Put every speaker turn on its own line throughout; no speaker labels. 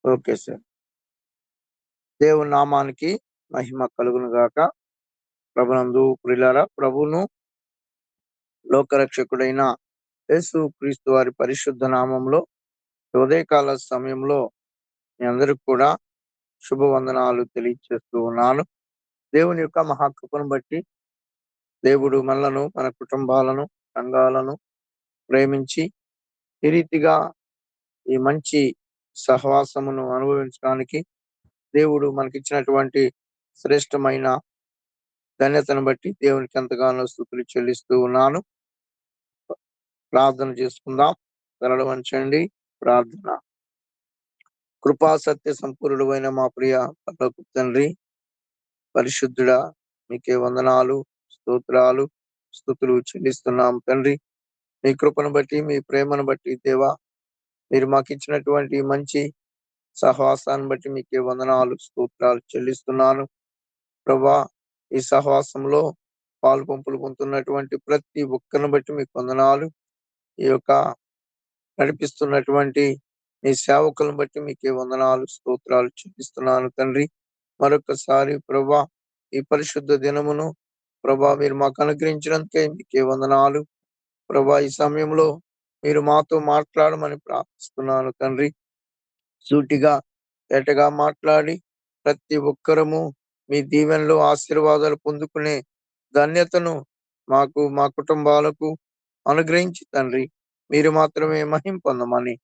Okay sir. దేవుని నామానికి మహిమ కలుగును గాక. ప్రభునందు ప్రియులారా, ప్రభువును లోకరక్షకుడైన యేసు క్రీస్తు వారి పరిశుద్ధ నామంలో ఉదయకాల సమయంలో మీ అందరికి కూడా శుభవందనాలు తెలియజేస్తూ ఉన్నాను. దేవుని యొక్క మహాకృపను బట్టి దేవుడు మనలను, మన కుటుంబాలను, సంఘాలను ప్రేమించి ఈ రీతిగా ఈ మంచి సహవాసమును అనుభవించడానికి దేవుడు మనకిచ్చినటువంటి శ్రేష్టమైన ధన్యతను బట్టి దేవునికి ఎంతగానో స్తుతులు చెల్లిస్తూ ఉన్నాను. ప్రార్థన చేసుకుందాం. తలలు వంచండి. ప్రార్థన. కృపా సత్య సంపూర్ణుడైన మా ప్రియ పరలోకపు తండ్రి, పరిశుద్ధుడా, మీకే వందనాలు, స్తోత్రాలు, స్తుతులు చెల్లిస్తున్నాం తండ్రి. మీ కృపను బట్టి, మీ ప్రేమను బట్టి దేవా, మీరు మాకు ఇచ్చినటువంటి మంచి సహవాసాన్ని బట్టి మీకే వందనాలు, స్తోత్రాలు చెల్లిస్తున్నాను. ప్రభా, ఈ సహవాసంలో పాలు పంపులు పొందుతున్నటువంటి ప్రతి ఒక్కరిని బట్టి మీకు వందనాలు. ఈ యొక్క నడిపిస్తున్నటువంటి మీ సేవకులను బట్టి మీకే వందనాలు, స్తోత్రాలు చెల్లిస్తున్నాను తండ్రి. మరొకసారి ప్రభా, ఈ పరిశుద్ధ దినమును ప్రభా మీరు మాకు అనుగ్రహించినందుకే మీకే వందనాలు. ప్రభా, ఈ సమయంలో మీరు మాతో మాట్లాడమని ప్రార్థిస్తున్నాను తండ్రి. సూటిగా తేటగా మాట్లాడి ప్రతి ఒక్కరము మీ దీవెనలు, ఆశీర్వాదాలు పొందుకునే ధన్యతను మాకు, మా కుటుంబాలకు అనుగ్రహించి తండ్రి మీరు మాత్రమే మహిమ పొందమని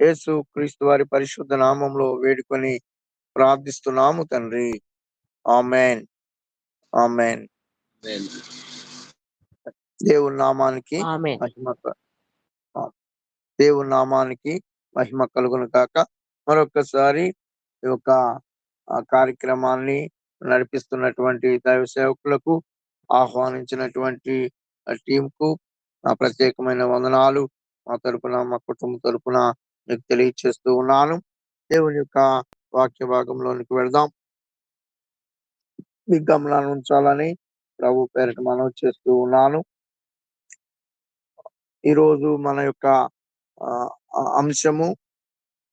యేసు క్రీస్తు వారి పరిశుద్ధ నామంలో వేడుకొని ప్రార్థిస్తున్నాము తండ్రి. ఆమేన్. ఆమేన్.
ఆమేన్.
దేవుని నామానికి
ఆమేన్.
మహిమ దేవుని నామానికి మహిమ కలుగును కాక. మరొకసారి ఈ యొక్క కార్యక్రమాన్ని నడిపిస్తున్నటువంటి దైవ సేవకులకు, ఆహ్వానించినటువంటి టీంకు నా ప్రత్యేకమైన వందనాలు మా తరపున, మా కుటుంబం తరపున మీకు తెలియచేస్తూ ఉన్నాను. దేవుని యొక్క వాక్య భాగంలోనికి వెళ్దాం. మీ గమనాన్ని ఉంచాలని ప్రభు పేరిట మనవి చేస్తూ ఉన్నాను. ఈరోజు మన యొక్క అంశము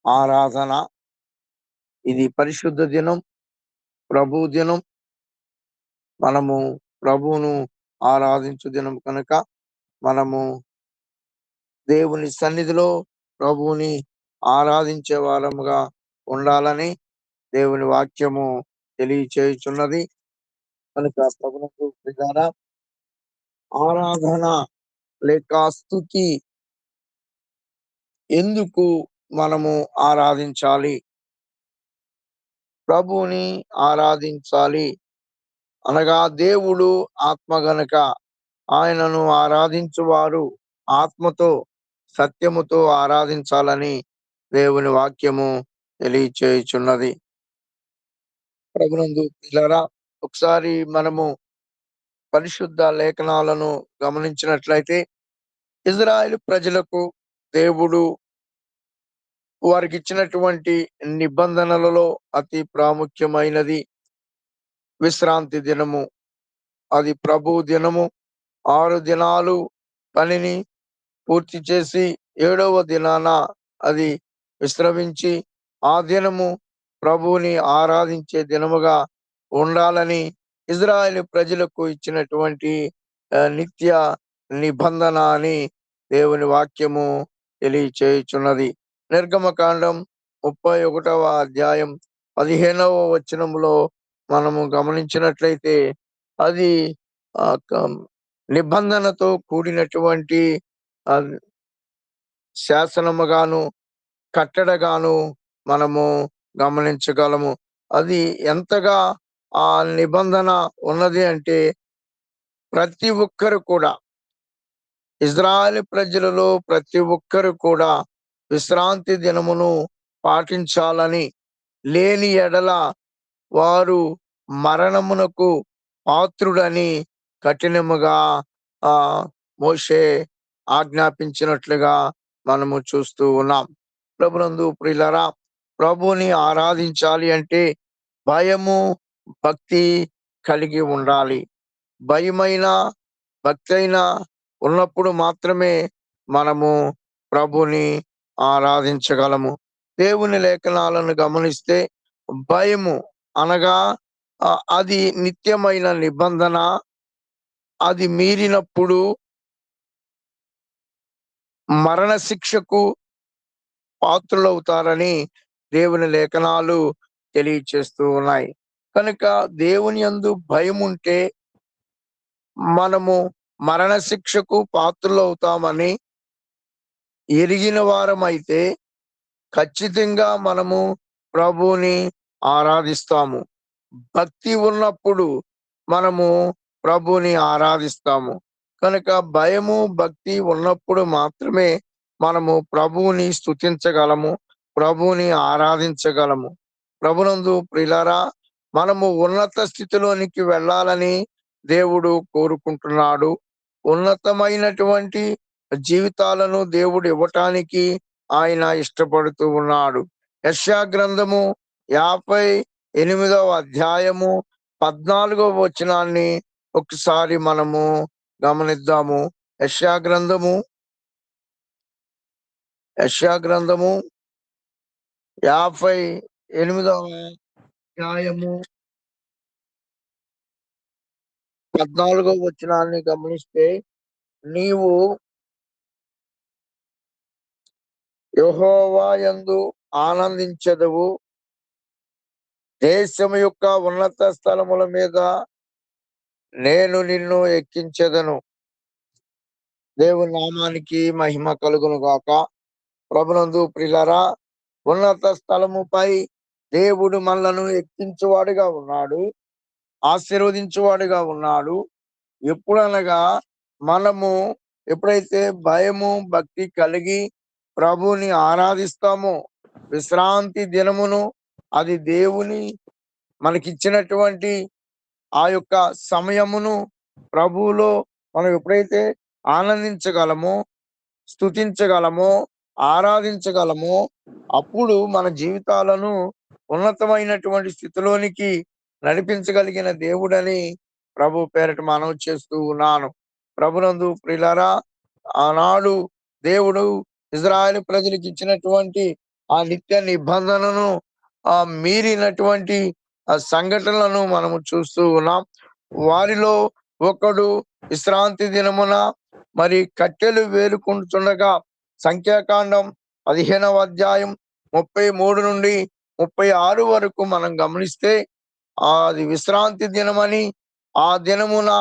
ఆరాధన. ఇది పరిశుద్ధ దినం, ప్రభు దినం. మనము ప్రభువును ఆరాధించు దినం కనుక మనము దేవుని సన్నిధిలో ప్రభువుని ఆరాధించే వారముగా ఉండాలని దేవుని వాక్యము తెలియచేయుచున్నది. కనుక ప్రభువుకు ప్రియులారా, ఆరాధన లేక స్తుతి ఎందుకు మనము ఆరాధించాలి, ప్రభువుని ఆరాధించాలి అనగా దేవుడు ఆత్మ గనుక ఆయనను ఆరాధించువారు ఆత్మతో సత్యముతో ఆరాధించాలని దేవుని వాక్యము తెలియచేయుచున్నది. ప్రభునందు ప్రియులారా, ఒకసారి మనము పరిశుద్ధ లేఖనాలను గమనించినట్లయితే ఇజ్రాయేలు ప్రజలకు దేవుడు వారికి ఇచ్చినటువంటి నిబంధనలలో అతి ప్రాముఖ్యమైనది విశ్రాంతి దినము. అది ప్రభు దినము. 6 దినాలు పనిని పూర్తి చేసి 7వ దినాన అది విశ్రమించి ఆ దినము ప్రభువుని ఆరాధించే దినముగా ఉండాలని ఇజ్రాయేలు ప్రజలకు ఇచ్చినటువంటి నిత్య నిబంధన అని దేవుని వాక్యము తెలియచేయుచున్నది. నిర్గమకాండం 31వ అధ్యాయం 15వ వచనములో మనము గమనించినట్లయితే అది నిబంధనతో కూడినటువంటి శాసనముగాను కట్టడగాను మనము గమనించగలము. అది ఎంతగా ఆ నిబంధన ఉన్నది అంటే ప్రతి ఒక్కరు కూడా, ఇజ్రాయేలు ప్రజలలో ప్రతి ఒక్కరు కూడా విశ్రాంతి దినమును పాటించాలని, లేని ఎడల వారు మరణమునకు పాత్రుడని కఠినముగా మోషే ఆజ్ఞాపించినట్లుగా మనము చూస్తూ ఉన్నాం. ప్రభునందు ప్రియులారా, ప్రభుని ఆరాధించాలి అంటే భయము, భక్తి కలిగి ఉండాలి. భయమైన, భక్తి అయినా ఉన్నప్పుడు మాత్రమే మనము ప్రభుని ఆరాధించగలము. దేవుని లేఖనాలను గమనిస్తే భయము అనగా అది నిత్యమైన నిబంధన. అది మీరినప్పుడు మరణ శిక్షకు పాత్రులవుతారని దేవుని లేఖనాలు తెలియచేస్తూ ఉన్నాయి. కనుక దేవుని యందు భయముంటే మనము మరణ శిక్షకు పాత్రులవుతామని ఎరిగిన వారమైతే ఖచ్చితంగా మనము ప్రభువుని ఆరాధిస్తాము. భక్తి ఉన్నప్పుడు మనము ప్రభువుని ఆరాధిస్తాము. కనుక భయము, భక్తి ఉన్నప్పుడు మాత్రమే మనము ప్రభువుని స్తుతించగలము, ప్రభువుని ఆరాధించగలము. ప్రభునందు ప్రియులారా, మనము ఉన్నత స్థితిలోనికి వెళ్ళాలని దేవుడు కోరుకుంటున్నాడు. ఉన్నతమైనటువంటి జీవితాలను దేవుడు ఇవ్వటానికి ఆయన ఇష్టపడుతూ ఉన్నాడు. యెషయా గ్రంథము 58వ అధ్యాయము 14వ వచనాన్ని ఒకసారి మనము గమనిద్దాము. యెషయా గ్రంథము 58వ అధ్యాయము 14వ వచనాన్ని గమనిస్తే, నీవు యెహోవా యందు ఆనందించెదవు, దేశము యొక్క ఉన్నత స్థలముల మీద నేను నిన్ను ఎక్కించెదను. దేవుని నామానికి మహిమ కలుగును గాక. ప్రభునందు ప్రియులారా, ఉన్నత స్థలముపై దేవుడు మనలను ఎక్కించువాడుగా ఉన్నాడు, ఆశీర్వదించువాడుగా ఉన్నాడు. ఎప్పుడనగా మనము ఎప్పుడైతే భయము, భక్తి కలిగి ప్రభువుని ఆరాధిస్తామో, విశ్రాంతి దినమును అది దేవుని మనకిచ్చినటువంటి ఆ యొక్క సమయమును ప్రభువులో మనం ఎప్పుడైతే ఆనందించగలమో, స్తుతించగలమో, ఆరాధించగలమో, అప్పుడు మన జీవితాలను ఉన్నతమైనటువంటి స్థితిలోనికి నడిపించగలిగిన దేవుడని ప్రభు పేరట మనవి చేస్తూ ఉన్నాను. ప్రభునందు ప్రియులారా, ఆనాడు దేవుడు ఇజ్రాయేలు ప్రజలకు ఇచ్చినటువంటి ఆ నిత్య నిబంధనను మీరినటువంటి సంఘటనలను మనము చూస్తూ ఉన్నాం. వారిలో ఒకడు విశ్రాంతి దినమున మరి కట్టెలు వేరుకుంటుండగా, సంఖ్యాకాండం 15వ అధ్యాయం 33 నుండి 36 వరకు మనం గమనిస్తే, అది విశ్రాంతి దినమని, ఆ దినమున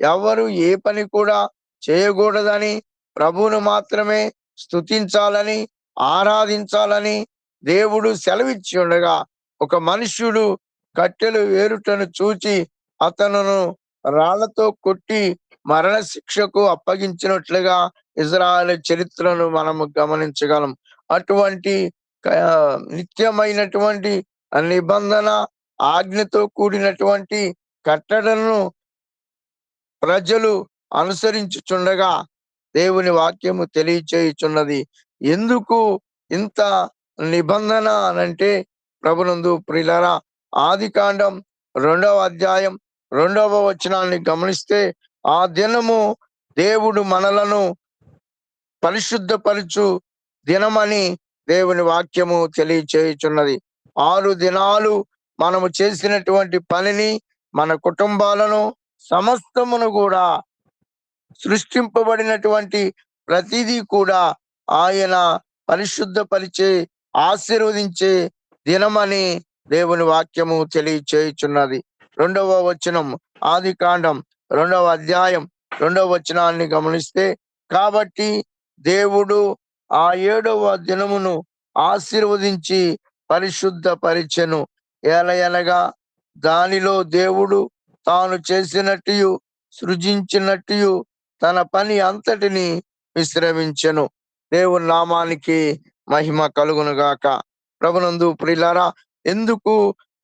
ఎవరు ఏ పని కూడా చేయకూడదని, ప్రభువును మాత్రమే స్తుతించాలని, ఆరాధించాలని దేవుడు సెలవిచ్చి ఉండగా, ఒక మనుష్యుడు కట్టెలు వేరుటను చూచి అతనును రాళ్లతో కొట్టి మరణ శిక్షకు అప్పగించినట్లుగా ఇజ్రాయేలు చరిత్రను మనము గమనించగలం. అటువంటి నిత్యమైనటువంటి నిబంధన, ఆజ్ఞతో కూడినటువంటి కట్టడలను ప్రజలు అనుసరించుచుండగా దేవుని వాక్యము తెలియచేయుచున్నది. ఎందుకు ఇంత నిబంధన అనంటే, ప్రభునందు ప్రియులారా, ఆదికాండం 2వ అధ్యాయం 2వ వచనాన్ని గమనిస్తే, ఆ దినము దేవుడు మనలను పరిశుద్ధపరచు దినమని దేవుని వాక్యము తెలియచేయుచున్నది. 6 దినాలు మనము చేసినటువంటి పనిని, మన కుటుంబాలను, సమస్తమును కూడా, సృష్టింపబడినటువంటి ప్రతిదీ కూడా ఆయన పరిశుద్ధపరిచే, ఆశీర్వదించే దినమని దేవుని వాక్యము తెలియచేయుచున్నది. 2వ వచనం, ఆదికాండం 2వ అధ్యాయం 2వ వచనాన్ని గమనిస్తే, కాబట్టి దేవుడు ఆ 7వ దినమును ఆశీర్వదించి పరిశుద్ధపరిచెను. ఏలయనగా దానిలో దేవుడు తాను చేసినట్టు, సృజించినట్టు తన పని అంతటిని విశ్రమించెను. దేవుని నామానికి మహిమ కలుగును గాక. ప్రభునందు ప్రియులారా, ఎందుకు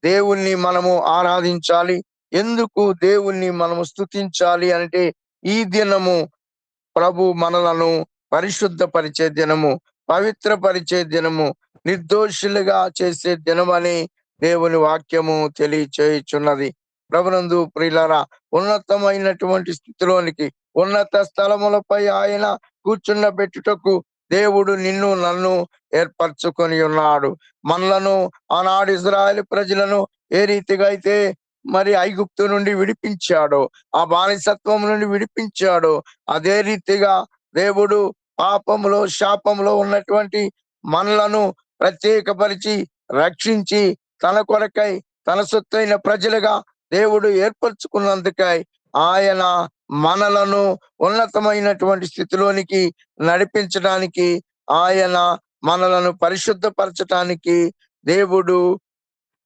దేవుణ్ణి మనము ఆరాధించాలి, ఎందుకు దేవుణ్ణి మనము స్తుతించాలి అంటే, ఈ దినము ప్రభు మనలను పరిశుద్ధపరిచే దినము, పవిత్రపరిచే దినము, నిర్దోషులుగా చేసే దినమని దేవుని వాక్యము తెలియచేయుచున్నది. ప్రభునందు ప్రియులారా, ఉన్నతమైనటువంటి స్థితిలోనికి, ఉన్నత స్థలములపై ఆయన కూర్చుండబెట్టుటకు దేవుడు నిన్ను నన్ను ఏర్పరచుకొని ఉన్నాడు. మనలను ఆనాడు ఇజ్రాయేలు ప్రజలను ఏ రీతిగా అయితే మరి ఐగుప్తు నుండి విడిపించాడో, ఆ బానిసత్వం నుండి విడిపించాడో, అదే రీతిగా దేవుడు పాపములో శాపంలో ఉన్నటువంటి మనలను ప్రత్యేకపరిచి రక్షించి తన కొరకై తన సొత్తైన ప్రజలుగా దేవుడు ఏర్పరచుకున్నందుకై ఆయన మనలను ఉన్నతమైనటువంటి స్థితిలోనికి నడిపించడానికి, ఆయన మనలను పరిశుద్ధపరచటానికి దేవుడు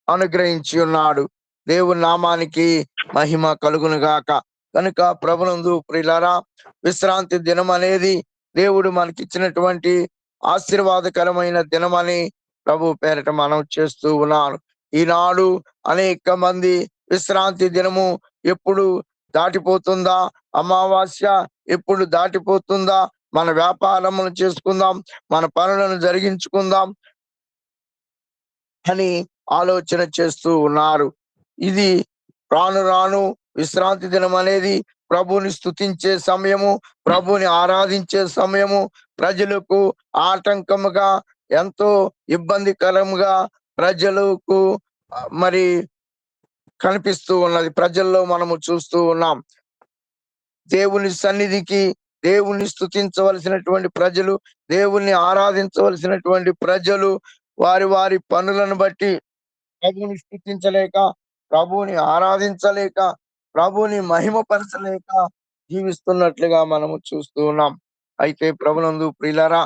అనుగ్రహించి ఉన్నాడు. దేవుని నామానికి మహిమ కలుగును గాక. కనుక ప్రభునందు ప్రియులారా, విశ్రాంతి దినం అనేది దేవుడు మనకిచ్చినటువంటి ఆశీర్వాదకరమైన దినమని ప్రభు పేరట మనం చేస్తూ ఉన్నాను. ఈనాడు అనేక మంది విశ్రాంతి దినము ఎప్పుడు దాటిపోతుందా, అమావాస్య ఎప్పుడు దాటిపోతుందా, మన వ్యాపారమును చేసుకుందాం, మన పనులను జరిగించుకుందాం అని ఆలోచన చేస్తూ ఉన్నారు. ఇది రాను రాను విశ్రాంతి దినం అనేది ప్రభుని స్తుతించే సమయము, ప్రభుని ఆరాధించే సమయము, ప్రజలకు ఆటంకముగా, ఎంతో ఇబ్బందికరంగా ప్రజలకు మరి కనిపిస్తూ ఉన్నది. ప్రజల్లో మనము చూస్తూ ఉన్నాం. దేవుని సన్నిధికి, దేవుణ్ణి స్తుతించవలసినటువంటి ప్రజలు, దేవుణ్ణి ఆరాధించవలసినటువంటి ప్రజలు వారి వారి పనులను బట్టి ప్రభువుని స్తుతించలేక, ప్రభువుని ఆరాధించలేక, ప్రభువుని మహిమపరచలేక జీవిస్తున్నట్లుగా మనము చూస్తూ ఉన్నాం. అయితే ప్రభునందు ప్రియులారా,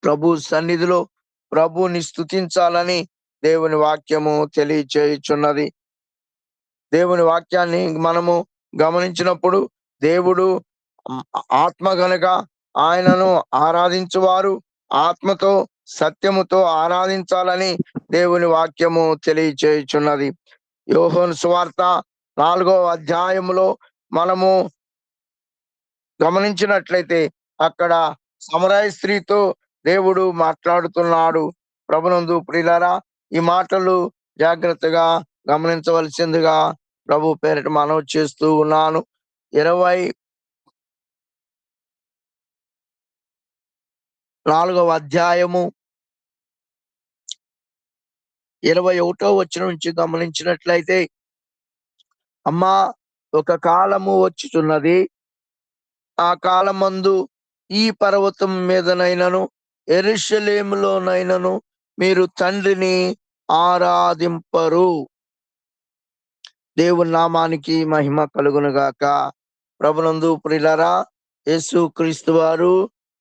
ప్రభు సన్నిధిలో ప్రభువుని స్తుతించాలని దేవుని వాక్యము తెలియచేయుచున్నది. దేవుని వాక్యాన్ని మనము గమనించినప్పుడు దేవుడు ఆత్మ గనుక ఆయనను ఆరాధించువారు ఆత్మతో సత్యముతో ఆరాధించాలని దేవుని వాక్యము తెలియచేయుచున్నది. యోహాను సువార్త 4వ అధ్యాయములో మనము గమనించినట్లయితే అక్కడ సమరయ స్త్రీతో దేవుడు మాట్లాడుతున్నాడు. ప్రభునందు ప్రియులారా, ఈ మాటలు జాగ్రత్తగా గమనించవలసిందిగా ప్రభు పేరిట మనవి చేస్తూ ఉన్నాను. 24వ అధ్యాయము 21వ వచనం నుంచి గమనించినట్లయితే, అమ్మా, ఒక కాలము వచ్చుచున్నది, ఆ కాలమందు ఈ పర్వతం మీదనైనను యెరూషలేములోనైనను మీరు తండ్రిని ఆరాధింపరు. దేవుని నామానికి మహిమ కలుగును గాక. ప్రభునందు ప్రియులారా, యేసు క్రీస్తు వారు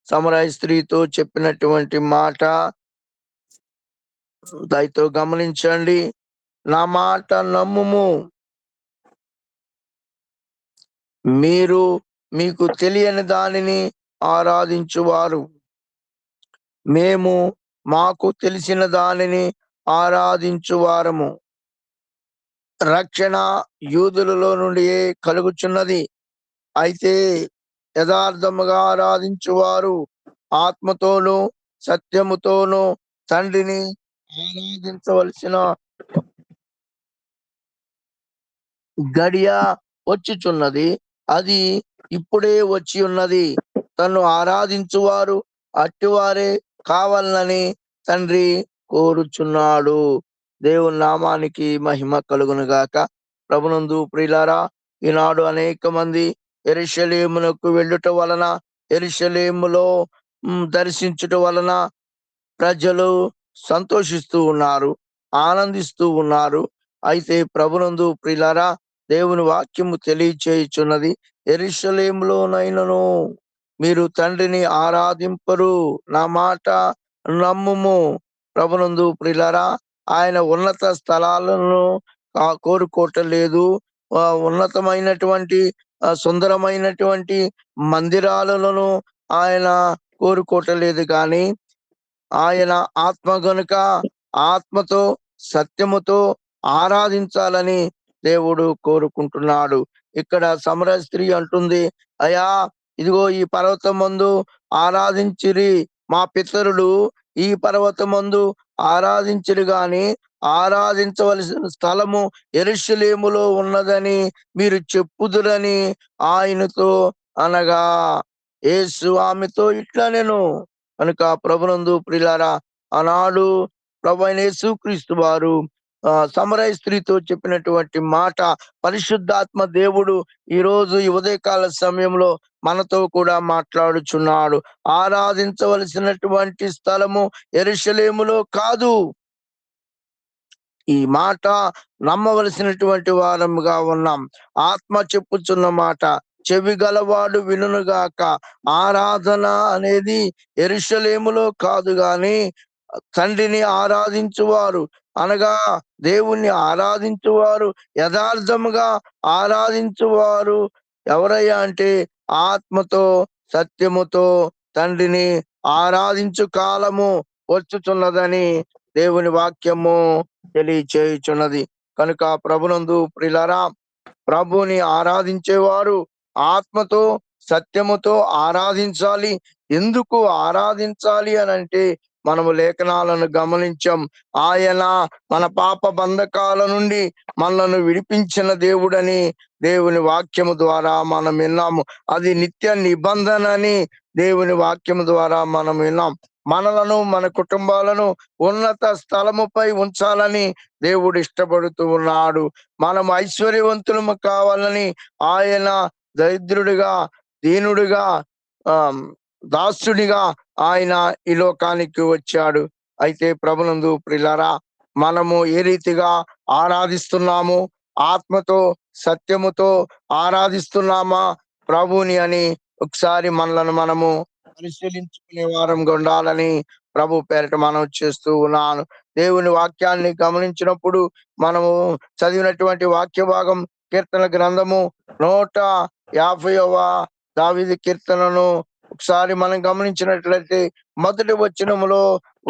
సమరయ స్త్రీతో చెప్పినటువంటి మాట దయతో గమనించండి. నా మాట నమ్ముము, మీరు మీకు తెలియని దానిని ఆరాధించువారు, మేము మాకు తెలిసిన దానిని ఆరాధించువారము. రక్షణ యూదులలో నుండియే కలుగుచున్నది. అయితే యథార్థముగా ఆరాధించువారు ఆత్మతోనూ సత్యముతోనూ తండ్రిని ఆరాధించవలసిన గడియ వచ్చుచున్నది, అది ఇప్పుడే వచ్చి ఉన్నది. తను ఆరాధించువారు అట్టివారే కావాలని తండ్రి కోరుచున్నాడు. దేవుని నామానికి మహిమ కలుగును గాక. ప్రభునందు ప్రియులారా, ఈనాడు అనేక మంది యెరూషలేమునకు వెళ్ళుట వలన, యెరూషలేములో దర్శించుట వలన ప్రజలు సంతోషిస్తూ ఉన్నారు, ఆనందిస్తూ ఉన్నారు. అయితే ప్రభునందు ప్రియులారా, దేవుని వాక్యము తెలియచేయుచున్నది, యెరూషలేములోనైనను మీరు తండ్రిని ఆరాధింపరు, నా మాట నమ్ముము. ప్రభునందు ప్రియులారా, ఆయన ఉన్నత స్థలాలను కోరుకోవటం లేదు. ఉన్నతమైనటువంటి సుందరమైనటువంటి మందిరాలను ఆయన కోరుకోవటం లేదు. కానీ ఆయన ఆత్మ గనుక ఆత్మతో సత్యముతో ఆరాధించాలని దేవుడు కోరుకుంటున్నాడు. ఇక్కడ సమరయ స్త్రీ అంటుంది, అయ్యా, ఇదిగో ఈ పర్వతమందు ఆరాధించిరి, మా పితరులు ఈ పర్వతమందు ఆరాధించిరి గాని ఆరాధించవలసిన స్థలము యెరూషలేములో ఉన్నదని మీరు చెప్పుదురని ఆయనతో అనగా, యేసు ఆమెతో ఇట్లా నేను కనుక ప్రభునందు ప్రియులారా, ఆనాడు ప్రభువైన యేసుక్రీస్తు వారు సమరయ స్త్రీతో చెప్పినటువంటి మాట పరిశుద్ధాత్మ దేవుడు ఈ రోజు ఈ ఉదయకాల సమయంలో మనతో కూడా మాట్లాడుచున్నాడు. ఆరాధించవలసినటువంటి స్థలము యెరూషలేములో కాదు. ఈ మాట నమ్మవలసినటువంటి వారముగా ఉన్నాం. ఆత్మ చెప్పుచున్న మాట చెవి గలవాడు వినుగాక. ఆరాధన అనేది యెరూషలేములో కాదు గాని తండ్రిని ఆరాధించువారు అనగా దేవుణ్ణి ఆరాధించువారు, యథార్థముగా ఆరాధించువారు ఎవరయ్యా అంటే ఆత్మతో సత్యముతో తండ్రిని ఆరాధించు కాలము వచ్చుచున్నదని దేవుని వాక్యము తెలియచేయుచున్నది. కనుక ప్రభునందు ప్రియులారా, ప్రభుని ఆరాధించేవారు ఆత్మతో సత్యముతో ఆరాధించాలి. ఎందుకు ఆరాధించాలి అనంటే మనము లేఖనాలను గమనించాం. ఆయన మన పాప బంధకాల నుండి మనలను విడిపించిన దేవుడని దేవుని వాక్యము ద్వారా మనం విన్నాము. అది నిత్య నిబంధన అని దేవుని వాక్యము ద్వారా మనం విన్నాం. మనలను మన కుటుంబాలను ఉన్నత స్థలముపై ఉంచాలని దేవుడు ఇష్టపడుతూ ఉన్నాడు. మనం ఐశ్వర్యవంతులము కావాలని ఆయన దరిద్రుడిగా, దీనుడిగా, దాసుడిగా ఆయన ఈ లోకానికి వచ్చాడు. అయితే ప్రభునందు ప్రియులారా, మనము ఏ రీతిగా ఆరాధిస్తున్నాము, ఆత్మతో సత్యముతో ఆరాధిస్తున్నామా ప్రభుని అని ఒకసారి మనలను మనము పరిశీలించుకునే వారంగా ఉండాలని ప్రభు పేరిట మనం చేస్తూ ఉన్నాను. దేవుని వాక్యాన్ని గమనించినప్పుడు మనము చదివినటువంటి వాక్య భాగం కీర్తన గ్రంథము 150వ దావీదు కీర్తనను ఒకసారి మనం గమనించినట్లయితే మొదటి వచనములో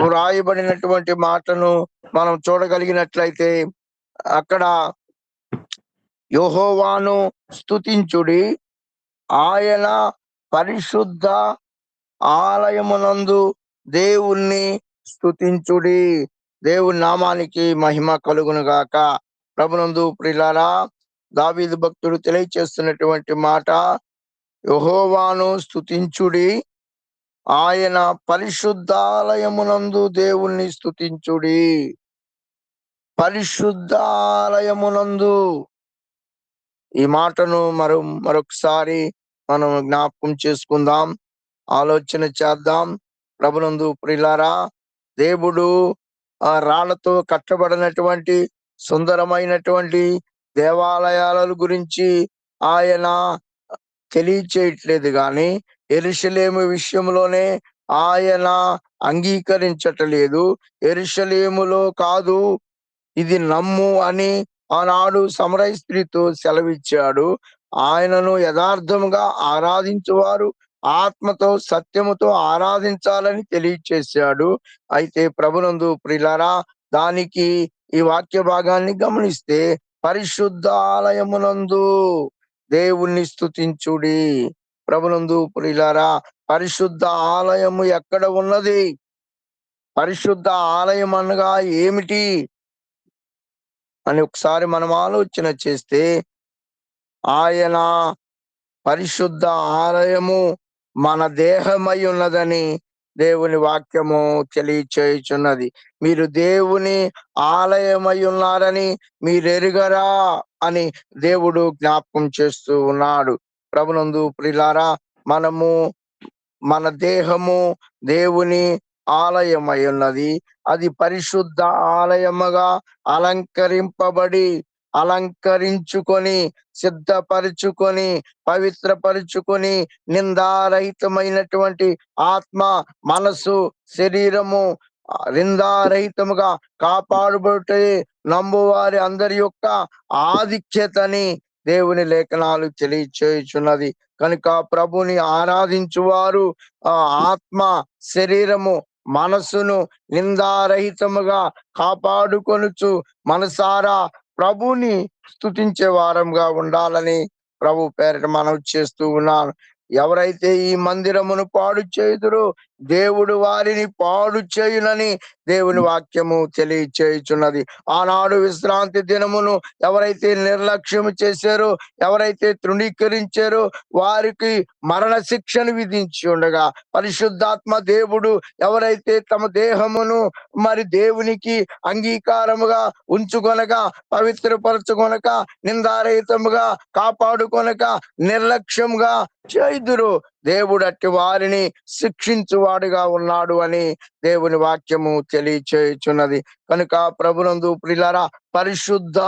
వ్రాయబడినటువంటి మాటను మనం చూడగలిగినట్లయితే అక్కడ యెహోవాను స్తుతించుడి, ఆయన పరిశుద్ధ ఆలయమునందు దేవుణ్ణి స్తుతించుడి. దేవుని నామానికి మహిమ కలుగును గాక. ప్రభునందు ప్రియులారా, దావీదు భక్తుడు తెలియచేస్తున్నటువంటి మాట యెహోవాను స్తుతించుడి, ఆయన పరిశుద్ధాలయమునందు దేవుణ్ణి స్తుతించుడి. పరిశుద్ధాలయమునందు ఈ మాటను మరొకసారి మనం జ్ఞాపకం చేసుకుందాం, ఆలోచన చేద్దాం. ప్రభునందు ప్రియులారా, దేవుడు రాళ్లతో కట్టబడినటువంటి సుందరమైనటువంటి దేవాలయాల గురించి ఆయన తెలియచేయట్లేదు గాని యెరూషలేము విషయంలోనే ఆయన అంగీకరించట్లేదు. యెరూషలేములో కాదు ఇది నమ్ము అని ఆనాడు సమరయ స్త్రీతో సెలవిచ్చాడు. ఆయనను యథార్థముగా ఆరాధించువారు ఆత్మతో సత్యముతో ఆరాధించాలని తెలియచేశాడు. అయితే ప్రభునందు ప్రియులారా, దానికి ఈ వాక్య భాగాన్ని గమనిస్తే పరిశుద్ధాలయమునందు దేవుణ్ణి స్తుతించుడి. ప్రభునందు ప్రియులారా, పరిశుద్ధ ఆలయము ఎక్కడ ఉన్నది? పరిశుద్ధ ఆలయం అనగా ఏమిటి అని ఒకసారి మనం ఆలోచన చేస్తే ఆయన పరిశుద్ధ ఆలయము మన దేహమై ఉన్నదని దేవుని వాక్యము తెలియచేయుచున్నది. మీరు దేవుని ఆలయమై ఉన్నారని మీరెరుగరా అని దేవుడు జ్ఞాపకం చేస్తూ ఉన్నాడు. ప్రభునందు ప్రియులారా, మన దేహము దేవుని ఆలయమై ఉన్నది. అది పరిశుద్ధ ఆలయముగా అలంకరించుకొని సిద్ధపరుచుకొని పవిత్రపరుచుకొని నిందారహితమైనటువంటి ఆత్మ, మనసు, శరీరము నిందారహితముగా కాపాడుబట్టే నమ్మువారి అందరి యొక్క ఆధిక్యతని దేవుని లేఖనాలు తెలియచేయుచున్నది. కనుక ప్రభుని ఆరాధించువారు ఆత్మ, శరీరము, మనసును నిందారహితముగా కాపాడుకొనుచు మనసారా ప్రభుని స్తుతించే వారంగా ఉండాలని ప్రభు పేరిట మనం చేస్తూ ఉన్నాను. ఎవరైతే ఈ మందిరమును పాడు చేయుదురో, దేవుడు వారిని పాడు చేయునని దేవుని వాక్యము తెలియచేయుచున్నది. ఆనాడు విశ్రాంతి దినమును ఎవరైతే నిర్లక్ష్యం చేశారో, ఎవరైతే తృణీకరించారో వారికి మరణ శిక్షను విధించి ఉండగా, పరిశుద్ధాత్మ దేవుడు ఎవరైతే తమ దేహమును మరి దేవునికి అంగీకారముగా ఉంచుకొనగా, పవిత్రపరచుకొనక, నిందారహితముగా కాపాడుకొనక నిర్లక్ష్యంగా చేయుదురు, దేవుడు అట్టి వారిని శిక్షించువాడుగా ఉన్నాడు అని దేవుని వాక్యము తెలియచేయుచున్నది. కనుక ప్రభునందు ప్రియులారా, పరిశుద్ధ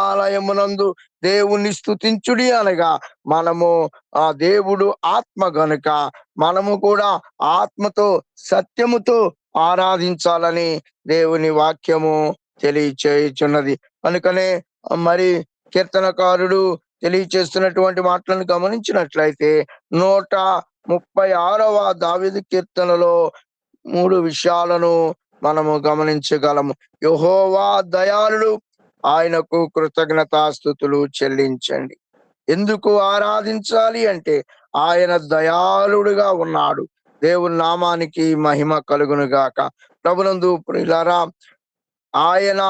ఆలయమునందు దేవుని స్తుతించుడి అనగా మనము ఆ దేవుడు ఆత్మ గనుక మనము కూడా ఆత్మతో సత్యముతో ఆరాధించాలని దేవుని వాక్యము తెలియచేయుచున్నది. కనుకనే మరి కీర్తనకారుడు తెలియచేస్తున్నటువంటి మాటలను గమనించినట్లయితే 136వ దావీదు కీర్తనలో 3 విషయాలను మనము గమనించగలము. యెహోవా దయాళుడు, ఆయనకు కృతజ్ఞతాస్తుతులు చెల్లించండి. ఎందుకు ఆరాధించాలి అంటే ఆయన దయాళుడుగా ఉన్నాడు. దేవుని నామానికి మహిమ కలుగును గాక. ప్రభునందు ప్రియులారా, ఆయన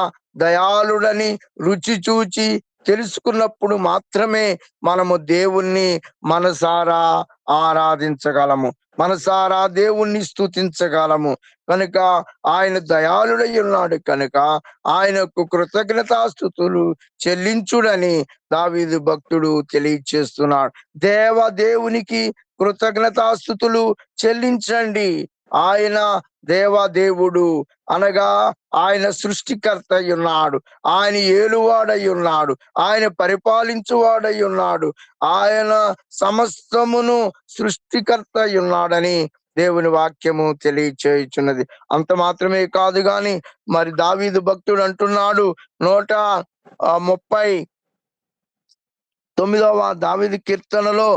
దయాళుడని రుచి చూచి తెలుసుకున్నప్పుడు మాత్రమే మనము దేవుణ్ణి మనసారా ఆరాధించగలము, మనసారా దేవుణ్ణి స్తుతించగలము. కనుక ఆయన దయాళుడై ఉన్నాడు కనుక ఆయనకు కృతజ్ఞతాస్తుతులు చెల్లించుడని దావీదు భక్తుడు తెలియచేస్తున్నాడు. దేవునికి కృతజ్ఞతాస్తుతులు చెల్లించండి. ఆయన దేవదేవుడు అనగా ఆయన సృష్టికర్త అయి ఉన్నాడు, ఆయన ఏలువాడై ఉన్నాడు, ఆయన పరిపాలించువాడై ఉన్నాడు, ఆయన సమస్తమును సృష్టికర్త అయి ఉన్నాడని దేవుని వాక్యము తెలియచేయుచున్నది. అంత మాత్రమే కాదు గాని మరి దావీదు భక్తుడు అంటున్నాడు 139వ దావీదు కీర్తనలో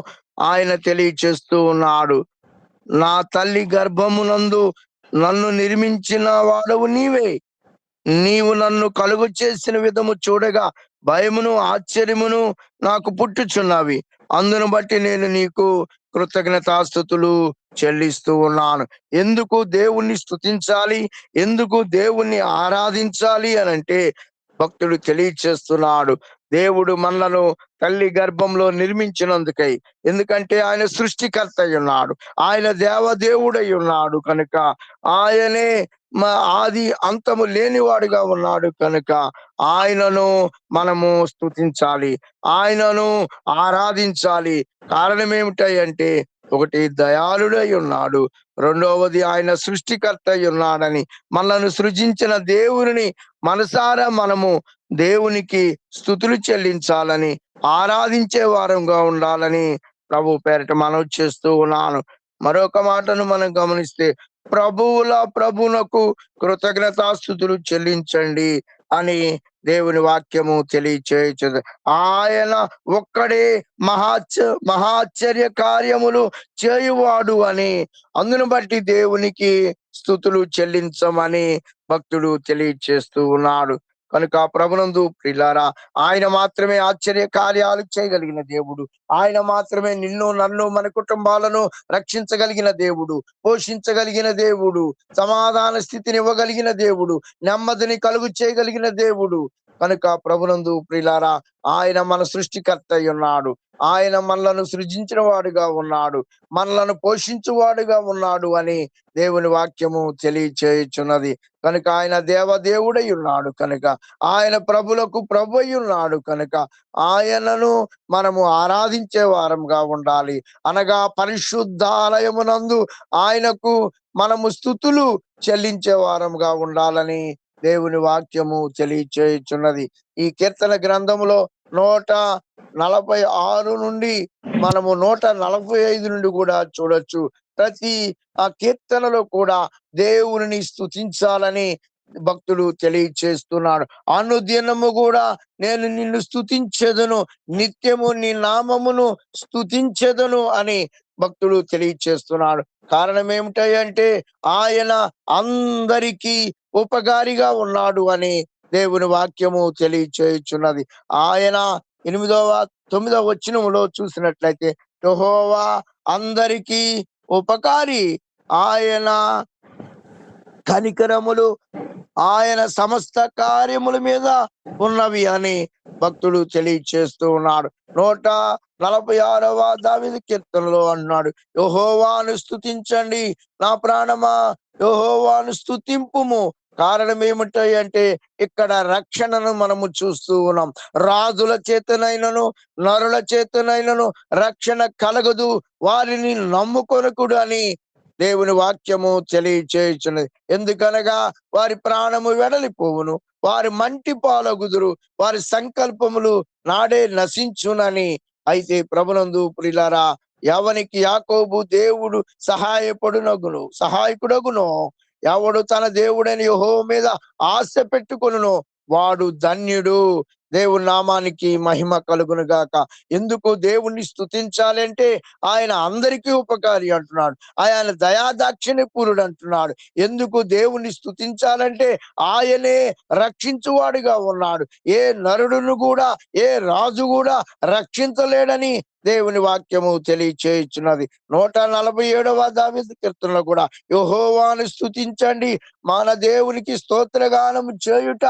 ఆయన తెలియచేస్తూ ఉన్నాడు, నా తల్లి గర్భమునందు నన్ను నిర్మించిన వాడవు నీవే, నీవు నన్ను కలుగు చేసిన విధము చూడగా భయమును ఆశ్చర్యమును నాకు పుట్టుచున్నవి. అందును బట్టి నేను నీకు కృతజ్ఞతాస్తుతులు చెల్లిస్తూ ఉన్నాను. ఎందుకు దేవుణ్ణి స్తుతించాలి, ఎందుకు దేవుణ్ణి ఆరాధించాలి అనంటే భక్తుడు తెలియచేస్తున్నాడు, దేవుడు మనలను తల్లి గర్భంలో నిర్మించినందుకై. ఎందుకంటే ఆయన సృష్టికర్త అయి ఉన్నాడు, ఆయన దేవదేవుడై ఉన్నాడు కనుక, ఆయనే ఆది అంతము లేనివాడుగా ఉన్నాడు కనుక ఆయనను మనము స్తుతించాలి, ఆయనను ఆరాధించాలి. కారణం ఏమిటంటే ఒకటి దయాళుడై ఉన్నాడు, రెండవది ఆయన సృష్టికర్త అయి ఉన్నాడని, మనల్ని సృజించిన దేవుని మనసారా మనము దేవునికి స్తుతులు చెల్లించాలని, ఆరాధించే వారంగా ఉండాలని ప్రభు పేరిట మనవి చేస్తూ ఉన్నాను. మరొక మాటను మనం గమనిస్తే ప్రభువుల ప్రభునకు కృతజ్ఞతాస్తుతులు చెల్లించండి అని దేవుని వాక్యము తెలియచేయుచున్నది. ఆయన ఒక్కడే మహాశ్చర్య కార్యములు చేయువాడు అని, అందును బట్టి దేవునికి స్తుతులు చెల్లించమని భక్తుడు తెలియచేస్తూ ఉన్నాడు. కనుక ప్రభునందు ప్రియులారా, ఆయన మాత్రమే ఆశ్చర్య కార్యాలు చేయగలిగిన దేవుడు, ఆయన మాత్రమే నిన్ను నన్ను మన కుటుంబాలను రక్షించగలిగిన దేవుడు, పోషించగలిగిన దేవుడు, సమాధాన స్థితిని ఇవ్వగలిగిన దేవుడు, నెమ్మదిని కలుగు చేయగలిగిన దేవుడు. కనుక ప్రభునందు ప్రియులారా, ఆయన మన సృష్టికర్త అయి ఉన్నాడు, ఆయన మనలను సృజించిన వాడుగా ఉన్నాడు, మనలను పోషించువాడుగా ఉన్నాడు అని దేవుని వాక్యము తెలియచేయుచున్నది. కనుక ఆయన దేవదేవుడై ఉన్నాడు కనుక, ఆయన ప్రభులకు ప్రభు అయి ఉన్నాడు కనుక ఆయనను మనము ఆరాధించే వారంగా ఉండాలి. అనగా పరిశుద్ధాలయమునందు ఆయనకు మనము స్తుతులు చెల్లించే వారంగా ఉండాలని దేవుని వాక్యము తెలియచేయుచున్నది. ఈ కీర్తన గ్రంథములో 146 నుండి మనము 145 నుండి కూడా చూడొచ్చు. ప్రతి ఆ కీర్తనలో కూడా దేవుని స్తుతించాలని భక్తుడు తెలియచేస్తున్నాడు. అనుదినము కూడా నేను నిన్ను స్తుతించెదను, నిత్యము నీ నామమును స్తుతించెదను అని భక్తుడు తెలియచేస్తున్నాడు. కారణం ఏమిటంటే ఆయన అందరికీ ఉపకారిగా ఉన్నాడు అని దేవుని వాక్యము తెలియచేయుచున్నది. ఆయన 9వ వచనములో చూసినట్లయితే యెహోవా అందరికీ ఉపకారి, ఆయన కనికరములు, ఆయన సమస్త కార్యముల మీద ఉన్నవి అని భక్తుడు తెలియచేస్తూ ఉన్నాడు. 146వ దావీదు కీర్తనలో అన్నాడు, యెహోవాను స్తుతించండి నా ప్రాణమా, యెహోవాను స్తుతింపుము. కారణం ఏమిటంటే ఇక్కడ రక్షణను మనము చూస్తూ ఉన్నాం. రాజుల చేతనైనను నరుల చేతనైనను రక్షణ కలగదు, వారిని నమ్ముకొనకుడు అని దేవుని వాక్యము తెలియచేయుచున్నది. ఎందుకనగా వారి ప్రాణము వెడలిపోవును, వారి మంటి పాలగుదురు, వారి సంకల్పములు నాడే నశించునని. అయితే ప్రభునందు ప్రియులారా, ఎవనికి యాకోబు దేవుడు సహాయకుడగునో, ఎవడు తన దేవుడైన యెహోవా మీద ఆశ పెట్టుకొనునో వాడు ధన్యుడు. దేవుని నామానికి మహిమ కలుగును గాక. ఎందుకు దేవుణ్ణి స్తుతించాలంటే ఆయన అందరికీ ఉపకారి అంటున్నాడు, ఆయన దయాదాక్షిణ్య పూరుడు అంటున్నాడు. ఎందుకు దేవుణ్ణి స్తుతించాలంటే ఆయనే రక్షించువాడిగా ఉన్నాడు. ఏ నరుడును కూడా, ఏ రాజు కూడా రక్షించలేడని దేవుని వాక్యము తెలియచేయుచున్నది. 147వ దావీదు కీర్తనలో కూడా యెహోవాను స్తుతించండి, మన దేవునికి స్తోత్రగానం చేయుట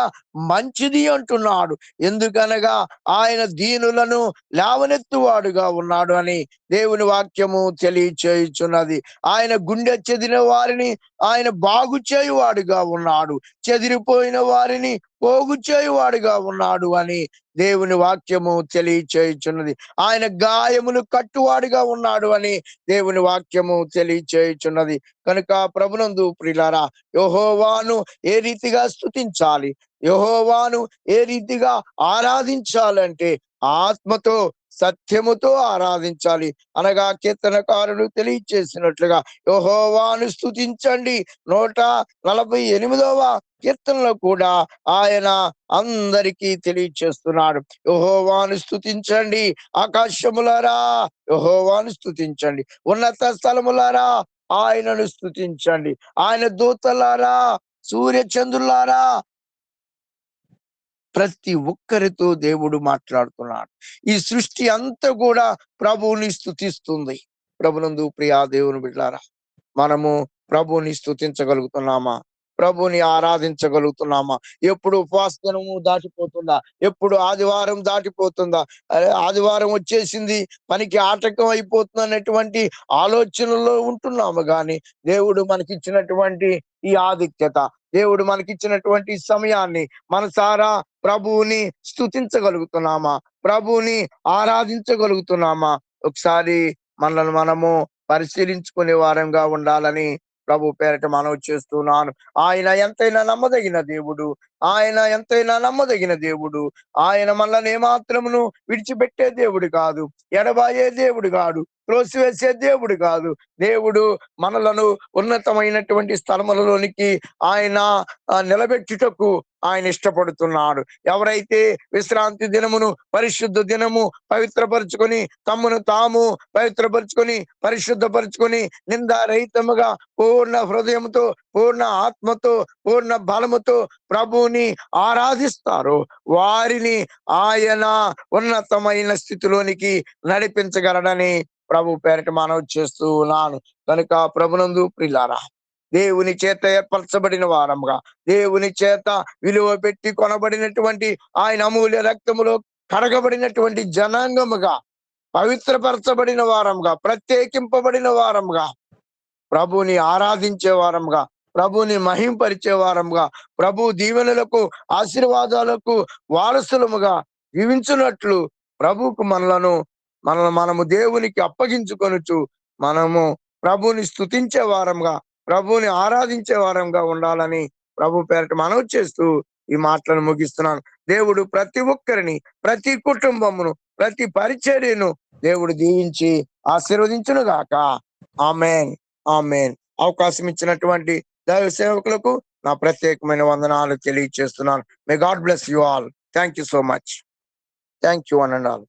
మంచిది అంటున్నాడు. ఎందుకనగా ఆయన దీనులను లేవనెత్తువాడుగా ఉన్నాడు అని దేవుని వాక్యము తెలియచేయుచున్నది. ఆయన గుండె చెదిరిన వారిని ఆయన బాగు చేయువాడుగా ఉన్నాడు, చెదిరిపోయిన వారిని పోగు చేయువాడుగా ఉన్నాడు అని దేవుని వాక్యము తెలియచేయుచున్నది. ఆయన గాయములు కట్టువాడుగా ఉన్నాడు అని దేవుని వాక్యము తెలియచేయుచున్నది. కనుక ప్రభునందు ప్రియులారా, యెహోవాను ఏ రీతిగా స్తుతించాలి, యెహోవాను ఏ రీతిగా ఆరాధించాలంటే ఆత్మతో సత్యముతో ఆరాధించాలి. అనగా కీర్తనకారుడు తెలియచేసినట్లుగా యెహోవాను స్తుతించండి. 148వ కీర్తనలో కూడా ఆయన అందరికీ తెలియచేస్తున్నాడు, యెహోవాను స్తుతించండి ఆకాశములారా, యెహోవాను స్తుతించండి ఉన్నత స్థలములారా, ఆయనను స్తుతించండి. ఆయన దూతలారా, సూర్య చంద్రులారా, ప్రతి ఒక్కరితో దేవుడు మాట్లాడుతున్నాడు. ఈ సృష్టి అంతా కూడా ప్రభువుని స్తుతిస్తుంది. ప్రభునందు ప్రియా దేవుని బిడ్డలారా, మనము ప్రభువుని స్తుతించగలుగుతున్నామా? ప్రభుని ఆరాధించగలుగుతున్నామా? ఎప్పుడు ఉపవాస దినము దాటిపోతుందా? ఎప్పుడు ఆదివారం దాటిపోతుందా? ఆదివారం వచ్చేసింది, పనికి ఆటంకం అయిపోతుంది అనేటువంటి ఆలోచనలో ఉంటున్నాము. కానీ దేవుడు మనకిచ్చినటువంటి ఈ ఆధిక్యత, దేవుడు మనకిచ్చినటువంటి సమయాన్ని మనసారా ప్రభువుని స్తుతించగలుగుతున్నామా? ప్రభువుని ఆరాధించగలుగుతున్నామా? ఒకసారి మనల్ని మనము పరిశీలించుకునే వారంగా ఉండాలని ప్రభు పేరట మనవి చేస్తున్నాను. ఆయన ఎంతైనా నమ్మదగిన దేవుడు, ఆయన ఎంతైనా నమ్మదగిన దేవుడు. ఆయన మనల్ని ఏమాత్రమును విడిచిపెట్టే దేవుడు కాదు, ఎడబాయే దేవుడు కాదు, త్రోసివేసే దేవుడు కాదు. దేవుడు మనలను ఉన్నతమైనటువంటి స్థలములలోనికి ఆయన నిలబెట్టుటకు ఆయన ఇష్టపడుతున్నాడు. ఎవరైతే విశ్రాంతి దినమును పరిశుద్ధ దినము పవిత్రపరుచుకొని, తమ్మును తాము పవిత్రపరుచుకొని, పరిశుద్ధపరుచుకొని, నిందారహితముగా పూర్ణ హృదయంతో, పూర్ణ ఆత్మతో, పూర్ణ బలముతో ప్రభువుని ఆరాధిస్తారో వారిని ఆయన ఉన్నతమైన స్థితిలోనికి నడిపించగలడని ప్రభు పేరిట మనవి చేస్తూ ఉన్నాను. కనుక ప్రభునందు ప్రియులారా, దేవుని చేత ఏర్పరచబడిన వారముగా, దేవుని చేత విలువ పెట్టి కొనబడినటువంటి ఆయన అమూల్య రక్తములో కడగబడినటువంటి జనాంగముగా, పవిత్రపరచబడిన వారముగా, ప్రత్యేకింపబడిన వారముగా, ప్రభుని ఆరాధించే వారముగా, ప్రభుని మహింపరిచే వారముగా, ప్రభు దీవెనలకు ఆశీర్వాదాలకు వారసులముగా జీవించున్నట్లు ప్రభుకు మనము దేవునికి అప్పగించుకొనుచు మనము ప్రభుని స్తుతించే వారంగా, ప్రభుని ఆరాధించే వారంగా ఉండాలని ప్రభు పేరట మనవి చేస్తూ ఈ మాటలను ముగిస్తున్నాను. దేవుడు ప్రతి ఒక్కరిని, ప్రతి కుటుంబమును, ప్రతి పరిచర్యను దేవుడు దీవించి ఆశీర్వదించును గాక. ఆమేన్, ఆమేన్. అవకాశం ఇచ్చినటువంటి దైవ సేవకులకు నా ప్రత్యేకమైన వందనాలు తెలియజేస్తున్నాను. May God bless you all. Thank you so much. Thank you one and all.